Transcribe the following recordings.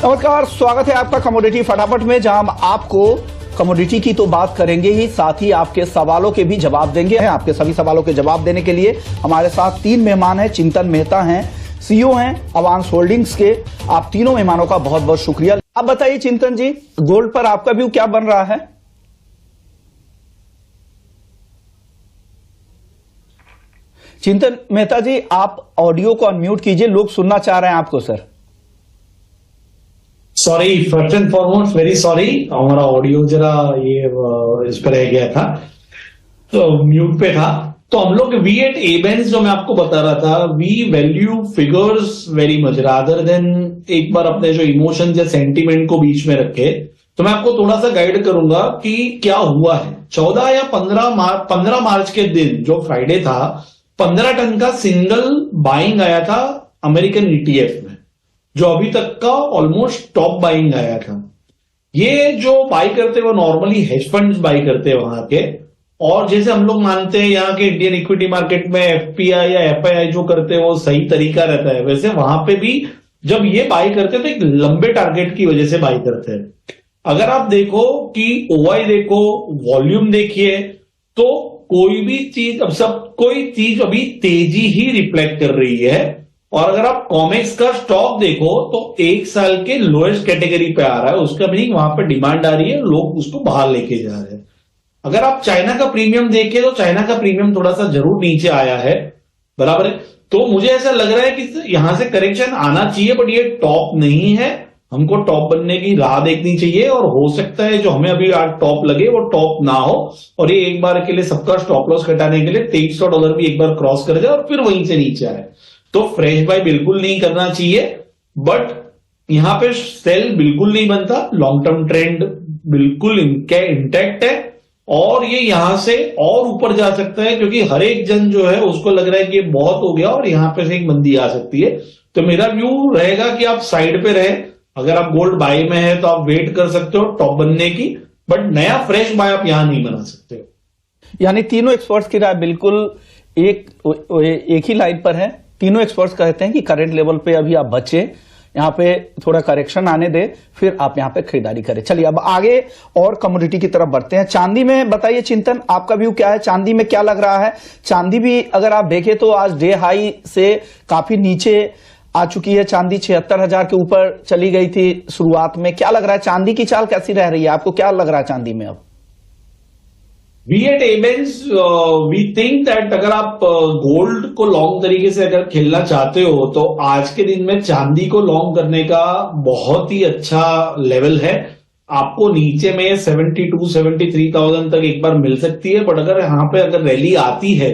नमस्कार, स्वागत है आपका कमोडिटी फटाफट में, जहां हम आपको कमोडिटी की तो बात करेंगे ही, साथ ही आपके सवालों के भी जवाब देंगे। आपके सभी सवालों के जवाब देने के लिए हमारे साथ तीन मेहमान हैं। चिंतन मेहता हैं, सीईओ हैं अवांस होल्डिंग्स के। आप तीनों मेहमानों का बहुत बहुत शुक्रिया। आप बताइए चिंतन जी, गोल्ड पर आपका व्यू क्या बन रहा है? चिंतन मेहता जी, आप ऑडियो को अनम्यूट कीजिए, लोग सुनना चाह रहे हैं आपको sir. Sorry, first and foremost very sorry, हमारा ऑडियो जरा ये इस पर रह गया था, तो म्यूट पे था। तो हम लोग V8 एबेंस जो मैं आपको बता रहा था, we value figures very much rather than एक बार अपने जो इमोशन या सेंटीमेंट को बीच में रखे। तो मैं आपको थोड़ा सा गाइड करूंगा कि क्या हुआ है। 14 या 15 मार्च के दिन जो फ्राइडे था, 15 टन का सिंगल बाइंग आया था अमेरिकन ETF में, जो अभी तक का ऑलमोस्ट टॉप बाइंग आया था। ये जो बाई करते हैं वो नॉर्मली हेज फंड्स बाई करते हैं वहां के, और जैसे हम लोग मानते हैं यहाँ के इंडियन इक्विटी मार्केट में FPI या FII जो करते हैं वो सही तरीका रहता है, वैसे वहां पे भी जब ये बाई करते हैं तो एक लंबे टारगेट की वजह से बाई करते हैं। अगर आप देखो कि OI देखो, वॉल्यूम देखिए, तो कोई भी चीज कोई चीज अभी तेजी ही रिफ्लेक्ट कर रही है। और अगर आप कॉमेक्स का स्टॉक देखो तो 1 साल के लोएस्ट कैटेगरी पे आ रहा है, उसका मीनिंग वहां पे डिमांड आ रही है, लोग उसको बाहर लेके जा रहे हैं। अगर आप चाइना का प्रीमियम देखें तो चाइना का प्रीमियम थोड़ा सा जरूर नीचे आया है, बराबर है। तो मुझे ऐसा लग रहा है कि यहां से करेक्शन आना चाहिए, बट ये टॉप नहीं है। हमको टॉप बनने की राह देखनी चाहिए, और हो सकता है जो हमें अभी आज टॉप लगे वो टॉप ना हो, और ये एक बार के लिए सबका स्टॉप लॉस घटाने के लिए $2300 भी एक बार क्रॉस कर जाए और फिर वहीं से नीचे आए, तो फ्रेश बाय बिल्कुल नहीं करना चाहिए। बट यहां पे सेल बिल्कुल नहीं बनता, लॉन्ग टर्म ट्रेंड बिल्कुल इंटैक्ट है, और ये यहां से और ऊपर जा सकता है, क्योंकि हर एक जन जो है उसको लग रहा है कि ये बहुत हो गया और यहां पे से एक मंदी आ सकती है। तो मेरा व्यू रहेगा कि आप साइड पे रहे। अगर आप गोल्ड बाय में है तो आप वेट कर सकते हो टॉप बनने की, बट नया फ्रेश बाय आप यहां नहीं बना सकते हो। यानी तीनों एक्सपर्ट्स की राय बिल्कुल एक ही लाइन पर है। तीनों एक्सपर्ट्स कहते हैं कि करंट लेवल पे अभी आप बचे, यहां पे थोड़ा करेक्शन आने दे, फिर आप यहां पे खरीदारी करें। चलिए अब आगे और कमोडिटी की तरफ बढ़ते हैं। चांदी में बताइए चिंतन, आपका व्यू क्या है? चांदी में क्या लग रहा है? चांदी भी अगर आप देखें तो आज डे हाई से काफी नीचे आ चुकी है। चांदी 76,000 के ऊपर चली गई थी शुरुआत में। क्या लग रहा है चांदी की चाल कैसी रह रही है? आपको क्या लग रहा है चांदी में अब? V8 एबेंस वी थिंक दैट अगर आप गोल्ड को लॉन्ग तरीके से अगर खेलना चाहते हो तो आज के दिन में चांदी को लॉन्ग करने का बहुत ही अच्छा लेवल है। आपको नीचे में 72-73,000 तक एक बार मिल सकती है, बट अगर यहाँ पे अगर रैली आती है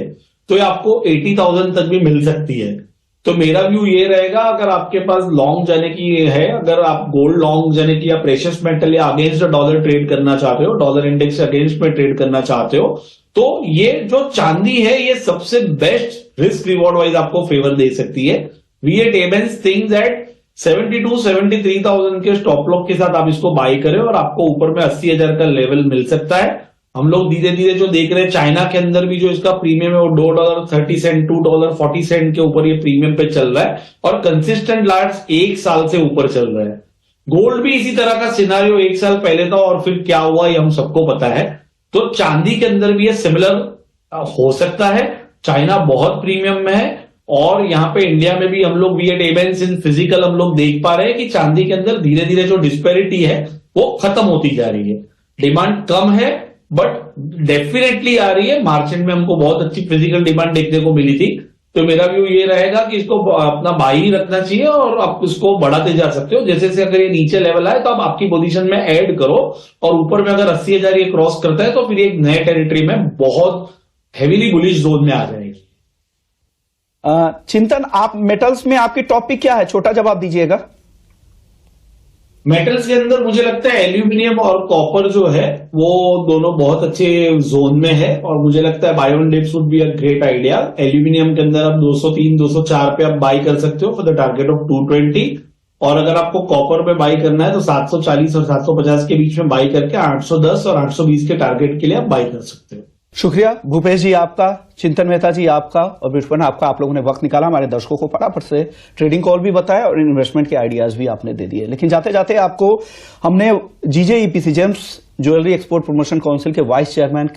तो ये आपको 80,000 तक भी मिल सकती है। तो मेरा व्यू ये रहेगा, अगर आपके पास लॉन्ग जाने की है, अगर आप गोल्ड लॉन्ग जाने की या प्रेशियस मेटल या अगेंस्ट डॉलर ट्रेड करना चाहते हो, डॉलर इंडेक्स से अगेंस्ट में ट्रेड करना चाहते हो, तो ये जो चांदी है ये सबसे बेस्ट रिस्क रिवॉर्ड वाइज आपको फेवर दे सकती है। V8 एबेंस थिंक्स दैट 72-73,000 के स्टॉप लॉस के साथ आप इसको बाई करें और आपको ऊपर में 80,000 का लेवल मिल सकता है। हम लोग धीरे धीरे जो देख रहे हैं, चाइना के अंदर भी जो इसका प्रीमियम है वो $2.30, $2.40 के ऊपर ये प्रीमियम पे चल रहा है, और कंसिस्टेंट लार्ज 1 साल से ऊपर चल रहा है। गोल्ड भी इसी तरह का सिनारियो 1 साल पहले था, और फिर क्या हुआ ये हम सबको पता है। तो चांदी के अंदर भी ये सिमिलर हो सकता है। चाइना बहुत प्रीमियम में है, और यहाँ पे इंडिया में भी हम लोग V8 एबेंस इन फिजिकल हम लोग देख पा रहे हैं कि चांदी के अंदर धीरे धीरे जो डिस्पेरिटी है वो खत्म होती जा रही है। डिमांड कम है बट डेफिनेटली आ रही है। मार्चेंट में हमको बहुत अच्छी फिजिकल डिमांड देखने को मिली थी। तो मेरा व्यू ये रहेगा कि इसको अपना बाई ही रखना चाहिए, और आप इसको बढ़ाते जा सकते हो। जैसे जैसे अगर ये नीचे लेवल आए तो आप आपकी पोजीशन में ऐड करो, और ऊपर में अगर 80,000 ये क्रॉस करता है तो फिर एक नए टेरिटरी में बहुत हेवीली बुलिश जोन में आ जाएगी। चिंतन, आप मेटल्स में आपकी टॉप पिक क्या है? छोटा जवाब दीजिएगा। मेटल्स के अंदर मुझे लगता है एल्यूमिनियम और कॉपर जो है वो दोनों बहुत अच्छे जोन में है, और मुझे लगता है buy on dips would be a great idea. Aluminium के अंदर आप 203-204 पे आप बाई कर सकते हो फॉर द टारगेट ऑफ 220, और अगर आपको कॉपर पे बाई करना है तो 740 और 750 के बीच में बाई करके 810 और 820 के टारगेट के लिए आप बाई कर सकते हो। शुक्रिया भूपेश जी आपका, चिंतन मेहता जी आपका और विष्णु आपका, आप लोगों ने वक्त निकाला हमारे दर्शकों को फटाफट से ट्रेडिंग कॉल भी बताया और इन्वेस्टमेंट के आइडियाज भी आपने दे दिए। लेकिन जाते जाते आपको हमने GJ EPC gems jewellery export promotion council के वाइस चेयरमैन